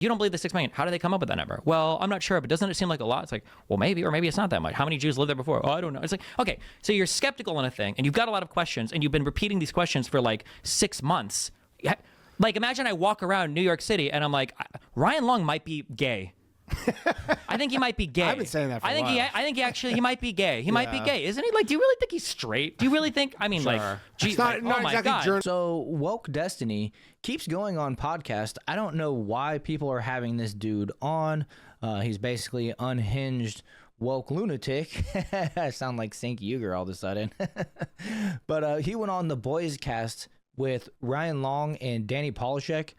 you don't believe the 6 million. How do they come up with that number? Well, I'm not sure, but doesn't it seem like a lot? It's like, well, maybe, or maybe it's not that much. How many Jews lived there before? Oh, I don't know. It's like, okay, so you're skeptical on a thing, and you've got a lot of questions, and you've been repeating these questions for like 6 months. Like, imagine I walk around New York City, and I'm like, Ryan Long might be gay. I think he might be gay. I've been saying that for a while. I think he might be gay. He might be gay, isn't he? Like, do you really think he's straight? Do you really think? I mean, like, geez, not oh my exactly God. So woke Destiny keeps going on podcast. I don't know why people are having this dude on. He's basically unhinged woke lunatic. I sound like Sink Uger all of a sudden. But he went on the Boys Cast with Ryan Long and Danny Polishek.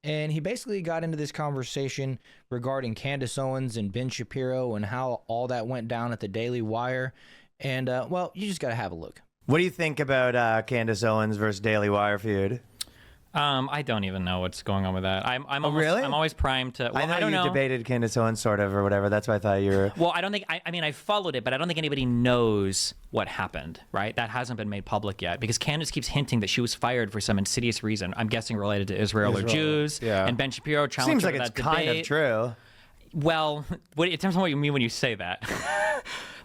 And he basically got into this conversation regarding Candace Owens and Ben Shapiro and how all that went down at the Daily Wire. And, well, you just got to have a look. What do you think about Candace Owens versus Daily Wire feud? I don't even know what's going on with that. I'm really? I'm always primed to. Well, I know you debated Candace Owens sort of or whatever. That's why I thought you were. Well, I don't think. I mean, I followed it, but I don't think anybody knows what happened. Right? That hasn't been made public yet because Candace keeps hinting that she was fired for some insidious reason. I'm guessing related to Israel or Jews. Yeah. And Ben Shapiro challenged Seems like it's kind of true. Well, it depends on what you mean when you say that.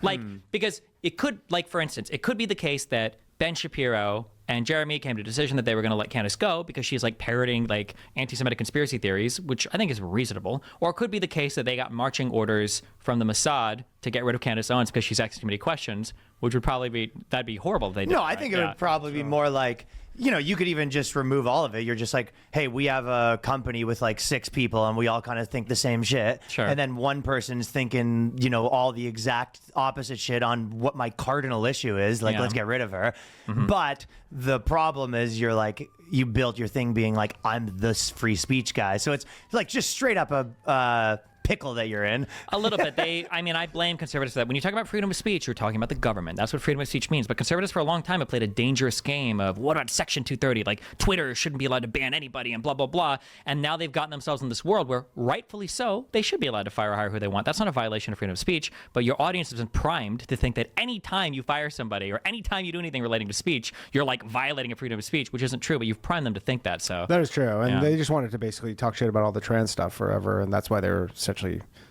Like, because it could, like, for instance, it could be the case that Ben Shapiro and Jeremy came to a decision that they were going to let Candace go because she's like parroting like anti-Semitic conspiracy theories, which I think is reasonable. Or it could be the case that they got marching orders from the Mossad to get rid of Candace Owens because she's asking too many questions, which would probably be, that'd be horrible if they did. No, I think it would probably be more like, you know, you could even just remove all of it. You're just like, hey, we have a company with like 6 people and we all kind of think the same shit. Sure. And then one person's thinking, you know, all the exact opposite shit on what my cardinal issue is. Like, let's get rid of her. But the problem is you're like, you built your thing being like, I'm this free speech guy. So it's like just straight up a pickle that you're in. A little bit. I blame conservatives for that. When you talk about freedom of speech, you're talking about the government. That's what freedom of speech means. But conservatives for a long time have played a dangerous game of what about Section 230? Like Twitter shouldn't be allowed to ban anybody and blah, blah, blah. And now they've gotten themselves in this world where rightfully so, they should be allowed to fire or hire who they want. That's not a violation of freedom of speech, but your audience has been primed to think that any time you fire somebody or any time you do anything relating to speech, you're like violating a freedom of speech, which isn't true, but you've primed them to think that. So that is true. And they just wanted to basically talk shit about all the trans stuff forever. And that's why they're essentially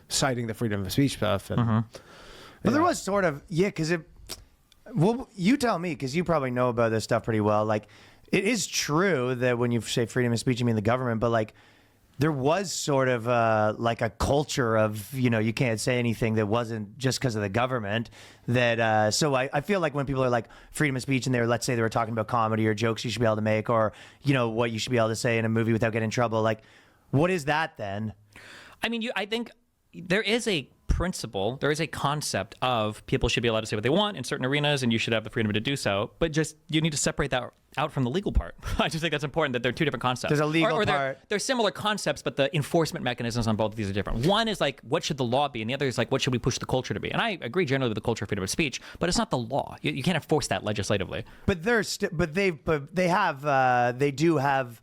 citing the freedom of speech stuff. And, But there was sort of, because well, you tell me, because you probably know about this stuff pretty well. Like, it is true that when you say freedom of speech, you mean the government, but like, there was sort of like a culture of, you know, you can't say anything that wasn't just because of the government. That so I feel like when people are like freedom of speech and let's say they were talking about comedy or jokes you should be able to make or, you know, what you should be able to say in a movie without getting in trouble. Like, what is that then? I mean, I think there is a principle, there is a concept of people should be allowed to say what they want in certain arenas and you should have the freedom to do so, but just you need to separate that out from the legal part. I just think that's important that they're two different concepts. There's a legal part. They're similar concepts, but the enforcement mechanisms on both of these are different. One is like, what should the law be? And the other is like, what should we push the culture to be? And I agree generally with the culture of freedom of speech, but it's not the law. You can't enforce that legislatively. But they do have,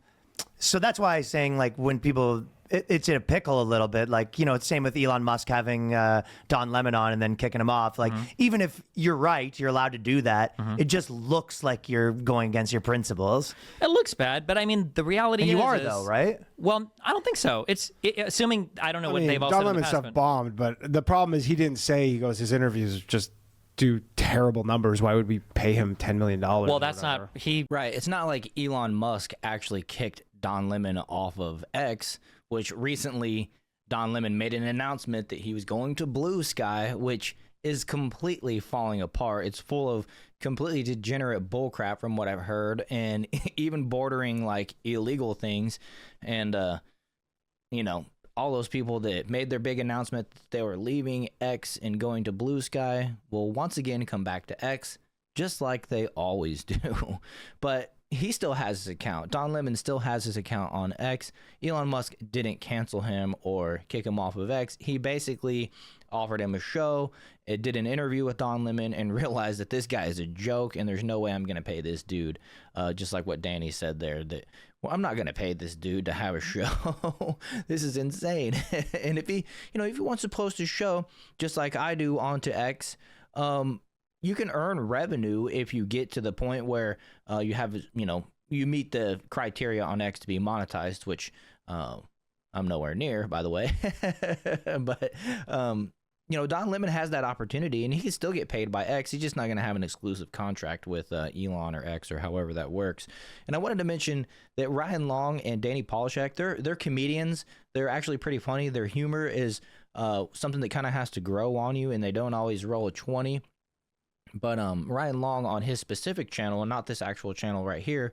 so that's why I'm saying like when people, it's in a pickle a little bit. Like, you know, it's same with Elon Musk having Don Lemon on and then kicking him off. Like, even if you're right, you're allowed to do that. It just looks like you're going against your principles. It looks bad, but I mean, the reality is... And you are, though, right? Well, I don't think so. Assuming, I don't know what they've all Don said in the Lemon past. stuff bombed, but the problem is he didn't say, he goes, his interviews just do terrible numbers. Why would we pay him $10 million? Well, that's not... Right. It's not like Elon Musk actually kicked Don Lemon off of X, which recently Don Lemon made an announcement that he was going to Blue Sky, which is completely falling apart. It's full of completely degenerate bullcrap from what I've heard, and even bordering like illegal things. And, you know, all those people that made their big announcement that they were leaving X and going to Blue Sky will once again come back to X, just like they always do. But he still has his account. Don Lemon still has his account on X. Elon Musk didn't cancel him or kick him off of X. He basically offered him a show, it did an interview with Don Lemon, and realized that this guy is a joke and there's no way I'm going to pay this dude. Just like what Danny said there, that, well, I'm not going to pay this dude to have a show. This is insane. And if he wants to post a show just like I do onto X, you can earn revenue if you get to the point where you have, you meet the criteria on X to be monetized, which I'm nowhere near, by the way. But you know, Don Lemon has that opportunity, and he can still get paid by X. He's just not going to have an exclusive contract with Elon or X or however that works. And I wanted to mention that Ryan Long and Danny Polishek, they're comedians. They're actually pretty funny. Their humor is something that kind of has to grow on you, and they don't always roll a 20. But Ryan Long on his specific channel, and not this actual channel right here,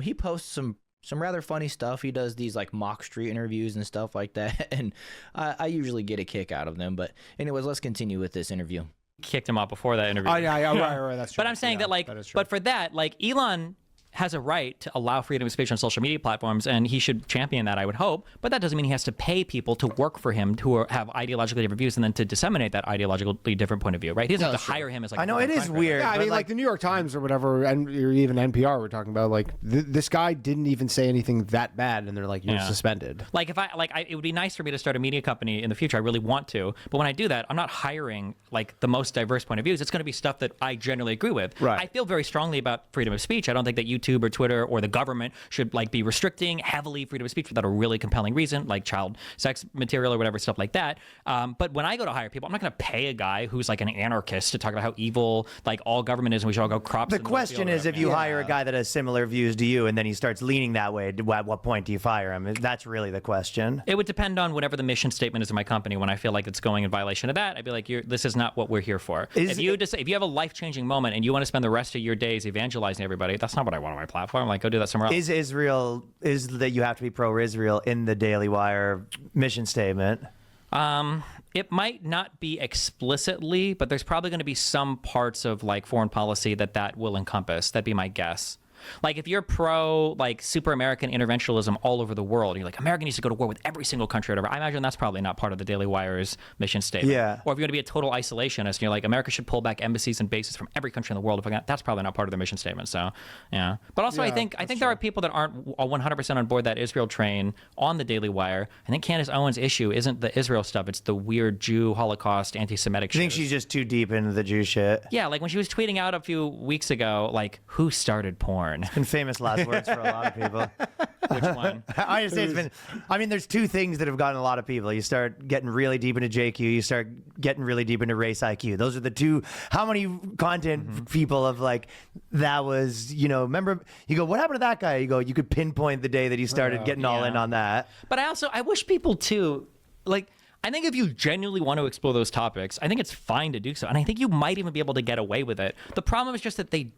he posts some rather funny stuff. He does these like mock street interviews and stuff like that, and I usually get a kick out of them. But anyways, let's continue with this interview. Kicked him off before that interview. Oh yeah, right, that's true. But I'm saying Yeah, that, like, that is true. but for that, like, Elon has a right to allow freedom of speech on social media platforms, and he should champion that, I would hope. But that doesn't mean he has to pay people to work for him who have ideologically different views and then to disseminate that ideologically different point of view, right? He doesn't have to hire him as like. I know it is weird. Yeah, I but mean, like the New York Times or whatever, and or even NPR, we're talking about, like, this guy didn't even say anything that bad, and they're like, you're suspended. Like, if it would be nice for me to start a media company in the future. I really want to, but when I do that, I'm not hiring like the most diverse point of views. It's going to be stuff that I generally agree with. Right. I feel very strongly about freedom of speech. I don't think that YouTube or Twitter or the government should like be restricting heavily freedom of speech without a really compelling reason, like child sex material or whatever, stuff like that. But when I go to hire people, I'm not going to pay a guy who's like an anarchist to talk about how evil like all government is and we should all go crops. The question is, if you hire a guy that has similar views to you and then he starts leaning that way, at what point do you fire him? That's really the question. It would depend on whatever the mission statement is of my company. When I feel like it's going in violation of that, I'd be like, this is not what we're here for. If you have a life-changing moment and you want to spend the rest of your days evangelizing everybody, that's not what I want on my platform. Like, go do that somewhere else. Is that you have to be pro-Israel in the Daily Wire mission statement? It might not be explicitly, but there's probably going to be some parts of like foreign policy that will encompass. That'd be my guess. Like, if you're pro like super American interventionism all over the world, and you're like, America needs to go to war with every single country or whatever, I imagine that's probably not part of the Daily Wire's mission statement. Yeah. Or if you're going to be a total isolationist and you're like, America should pull back embassies and bases from every country in the world, that's probably not part of the mission statement. So, yeah. But also, I think there are people that aren't 100% on board that Israel train on the Daily Wire. I think Candace Owens' issue isn't the Israel stuff; it's the weird Jew, Holocaust, anti-Semitic. I think she's just too deep into the Jew shit. Yeah, like when she was tweeting out a few weeks ago, like, who started porn? And famous last words for a lot of people. Which one? I just say it's been. I mean, there's two things that have gotten a lot of people. You start getting really deep into JQ. You start getting really deep into race IQ. Those are the two. How many content people of like that was? Remember? You go, what happened to that guy? You go, you could pinpoint the day that he started getting all in on that. But I wish people too, like. I think if you genuinely want to explore those topics, I think it's fine to do so, and I think you might even be able to get away with it. The problem is just that they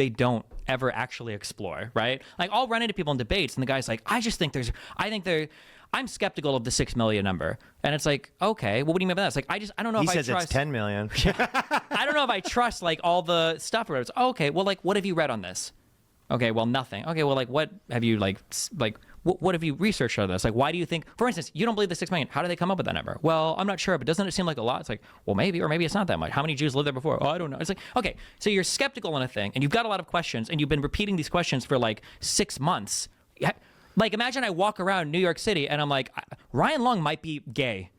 don't ever actually explore, right? Like, I'll run into people in debates and the guy's like, I'm skeptical of the 6 million number. And it's like, okay, well, what do you mean by that? It's like, I don't know if I trust. He says it's 10 million. I don't know if I trust like all the stuff. Or it's okay, well, like, what have you read on this? Okay, well, nothing. Okay, well, like, what have you what have you researched on this? Like, why do you think, for instance, you don't believe the 6 million? How do they come up with that number? Well, I'm not sure, but doesn't it seem like a lot? It's like, well, maybe, or maybe it's not that much. How many Jews lived there before? Oh, I don't know. It's like, okay, so you're skeptical on a thing, and you've got a lot of questions, and you've been repeating these questions for like 6 months. Like, imagine I walk around New York City, and I'm like, Ryan Long might be gay.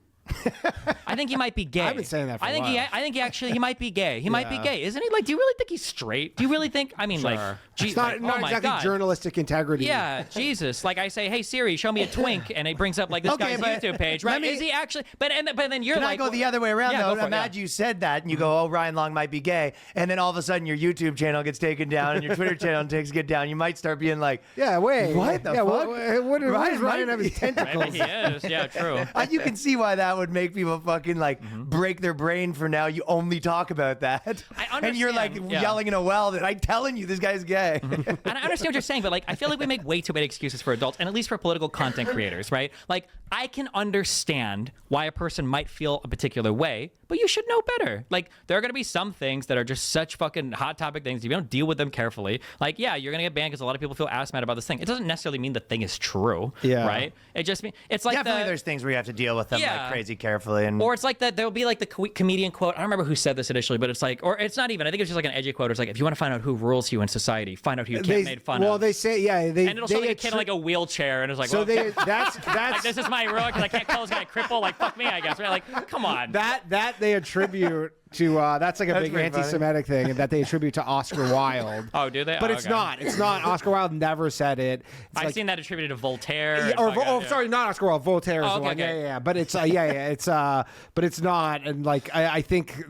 I think he might be gay. I've been saying that for a while. I think he might be gay. He might be gay, isn't he? Like, do you really think he's straight? Do you really think? I mean, like, it's not oh my exactly God. journalistic integrity. Yeah, Jesus. Like, I say, hey Siri, show me a twink, and it brings up like this guy's YouTube page, right? Is he actually? But then you're Can like, I go the other way around though? go for it, Imagine you said that and you go, "Oh, Ryan Long might be gay," and then all of a sudden your YouTube channel gets taken down and your Twitter channel get down. You might start being like, Yeah, wait. What the fuck? What does Ryan have his tentacles? Maybe he is. Yeah, true. You can see why that would make people fucking like break their brain for now. You only talk about that. And you're like yelling in a well that I'm telling you this guy's gay. And I understand what you're saying, but like, I feel like we make way too many excuses for adults, and at least for political content creators, right? Like, I can understand why a person might feel a particular way, but you should know better. Like, there are going to be some things that are just such fucking hot topic things. If you don't deal with them carefully, like, yeah, you're going to get banned because a lot of people feel ass mad about this thing. It doesn't necessarily mean the thing is true, right? It just means it's like Definitely there's things where you have to deal with them like crazy carefully. Or it's like that there'll be like the comedian quote. I don't remember who said this initially, but it's like, or it's not even. I think it's just like an edgy quote. It's like, if you want to find out who rules you in society, find out who you can't made fun of. Well, they say, and it'll show like a kid in like a wheelchair, and it's like, so well, that's like, this is my rule because I can't call this guy a cripple. Like, fuck me, I guess. Right? Like, come on. That they attribute to that's like a That's big pretty funny. anti-Semitic thing that they attribute to Oscar Wilde. Oh, do they? But Oh, it's okay. not. It's not. Oscar Wilde never said it. It's I've like- seen that attributed to Voltaire. Yeah, or, and fucking- sorry, not Oscar Wilde. Voltaire is Oh, the okay, one. okay. Yeah. But it's but it's not. And like I think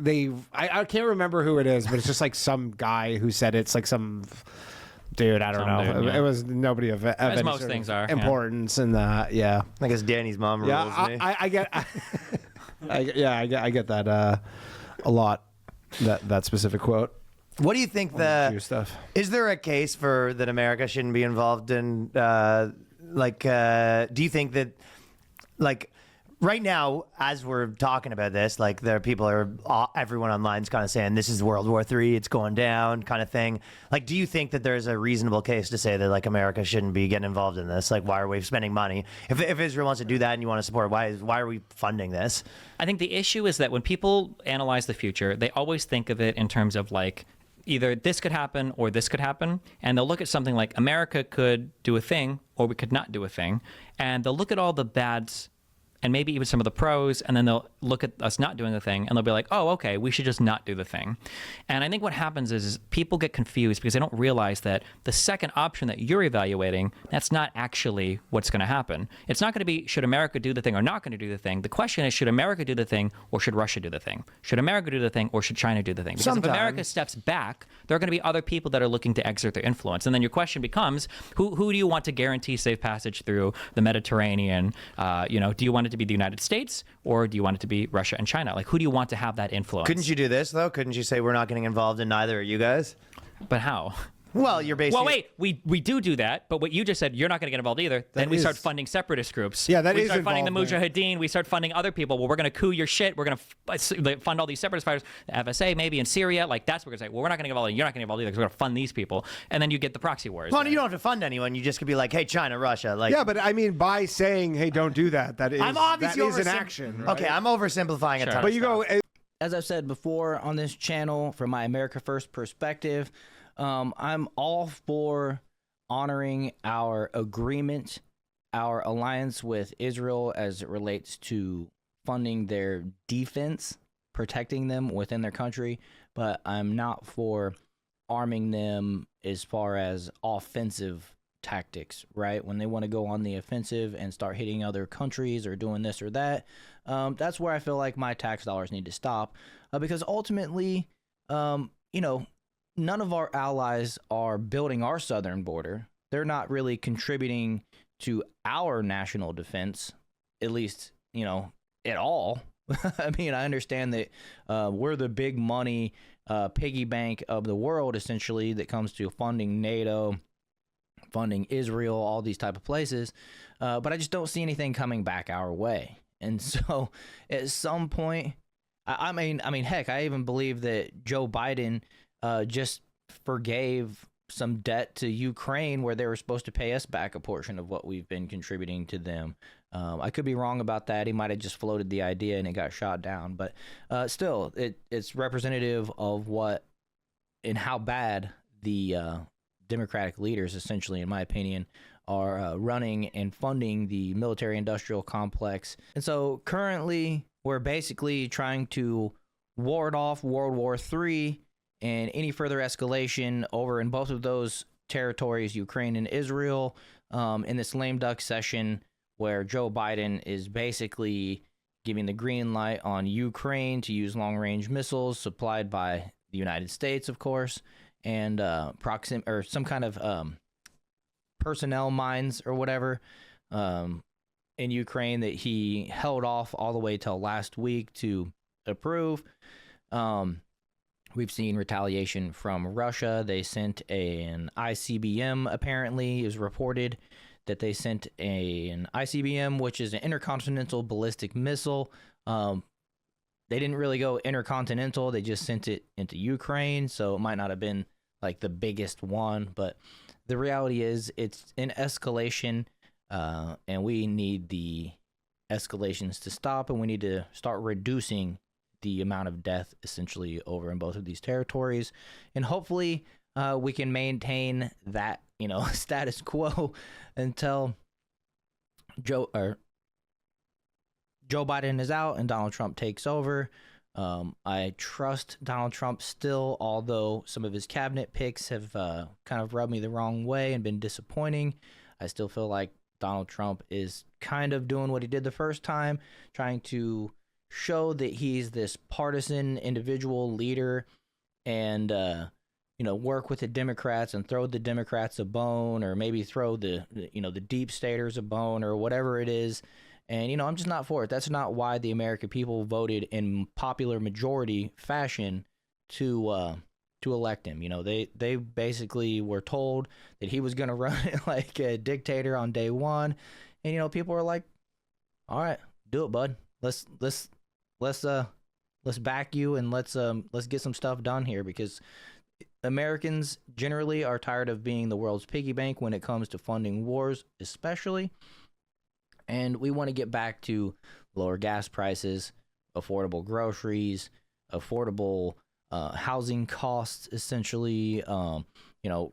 I can't remember who it is, but it's just like some guy who said it. It's like some dude. I don't Some know. dude, yeah. It was nobody of any most sort things of are, yeah. importance. And yeah, I guess Danny's mom rules yeah. me. I get. I get that a lot. That specific quote. What do you think Jew stuff. Is there a case for that America shouldn't be involved in? Do you think that, like, right now, as we're talking about this, like, there are people everyone online is kind of saying this is World War III, it's going down, kind of thing. Like, do you think that there's a reasonable case to say that like America shouldn't be getting involved in this? Like, why are we spending money? If Israel wants to do that and you want to support, why are we funding this? I think the issue is that when people analyze the future, they always think of it in terms of like either this could happen or this could happen. And they'll look at something like America could do a thing or we could not do a thing. And they'll look at all the bads and maybe even some of the pros, and then they'll look at us not doing the thing, and they'll be like, oh, okay, we should just not do the thing. And I think what happens is people get confused because they don't realize that the second option that you're evaluating, that's not actually what's going to happen. It's not going to be, should America do the thing or not going to do the thing? The question is, should America do the thing or should Russia do the thing? Should America do the thing or should China do the thing? Because if America steps back, there are going to be other people that are looking to exert their influence. And then your question becomes, who do you want to guarantee safe passage through the Mediterranean? Do you want it to be the United States or do you want it to be Russia and China? Like, who do you want to have that influence? Couldn't you do this though? Couldn't you say we're not getting involved in neither? Are you guys? But how? Well, you're basically. Well, wait, we do that, but what you just said, you're not going to get involved either. Then we is- start funding separatist groups. Yeah, that we is start funding the involvement. Mujahideen. We start funding other people. Well, we're going to coup your shit. We're going to fund all these separatist fighters, the FSA maybe in Syria. Like, that's what we're going to say. Well, we're not going to get involved. You're not going to get involved either because we're going to fund these people. And then you get the proxy wars. Well, you don't have to fund anyone. You just could be like, hey, China, Russia. Like, Yeah, but I mean, by saying, "Hey, don't do that," that is I'm obviously that is an action. Right? Okay, I'm oversimplifying a ton. But of you stuff. go. As I've said before on this channel, from my America First perspective, I'm all for honoring our agreement, our alliance with Israel as it relates to funding their defense, protecting them within their country, but I'm not for arming them as far as offensive tactics, right? When they want to go on the offensive and start hitting other countries or doing this or that, that's where I feel like my tax dollars need to stop, because ultimately, none of our allies are building our southern border. They're not really contributing to our national defense, at least, at all. I mean, I understand that we're the big money piggy bank of the world, essentially, that comes to funding NATO, funding Israel, all these type of places. But I just don't see anything coming back our way. And so at some point, I mean, heck, I even believe that Joe Biden just forgave some debt to Ukraine where they were supposed to pay us back a portion of what we've been contributing to them. I could be wrong about that. He might have just floated the idea and it got shot down. But still, it's representative of what and how bad the Democratic leaders, essentially, in my opinion, are running and funding the military-industrial complex. And so currently, we're basically trying to ward off World War III and any further escalation over in both of those territories, Ukraine and Israel, in this lame duck session where Joe Biden is basically giving the green light on Ukraine to use long-range missiles supplied by the United States, of course, and some kind of personnel mines or whatever in Ukraine that he held off all the way till last week to approve. We've seen retaliation from Russia. They sent an ICBM, apparently. It was reported that they sent an ICBM, which is an intercontinental ballistic missile. They didn't really go intercontinental. They just sent it into Ukraine, so it might not have been like the biggest one. But the reality is it's in escalation, and we need the escalations to stop, and we need to start reducing the amount of death essentially over in both of these territories. And hopefully we can maintain that, status quo until Joe Biden is out and Donald Trump takes over. I trust Donald Trump still, although some of his cabinet picks have kind of rubbed me the wrong way and been disappointing. I still feel like Donald Trump is kind of doing what he did the first time, trying to show that he's this partisan individual leader and work with the Democrats and throw the Democrats a bone, or maybe throw the deep staters a bone, or whatever it is. And I'm just not for it. That's not why the American people voted in popular majority fashion to elect him. They basically were told that he was going to run like a dictator on day one, and people were like, "All right, do it, bud. Let's back you, and let's get some stuff done here," because Americans generally are tired of being the world's piggy bank when it comes to funding wars, especially. And we want to get back to lower gas prices, affordable groceries, affordable housing costs, essentially,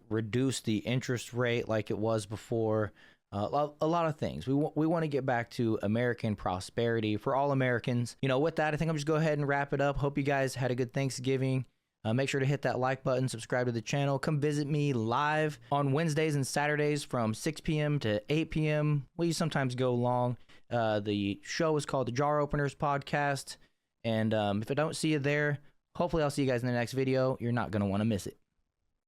reduce the interest rate like it was before. A lot of things. We want to get back to American prosperity for all Americans. With that, I think I'm just go ahead and wrap it up. Hope you guys had a good Thanksgiving. Make sure to hit that like button, subscribe to the channel. Come visit me live on Wednesdays and Saturdays from 6 p.m. to 8 p.m. We sometimes go long. The show is called the Jar Openers Podcast. And if I don't see you there, hopefully I'll see you guys in the next video. You're not going to want to miss it.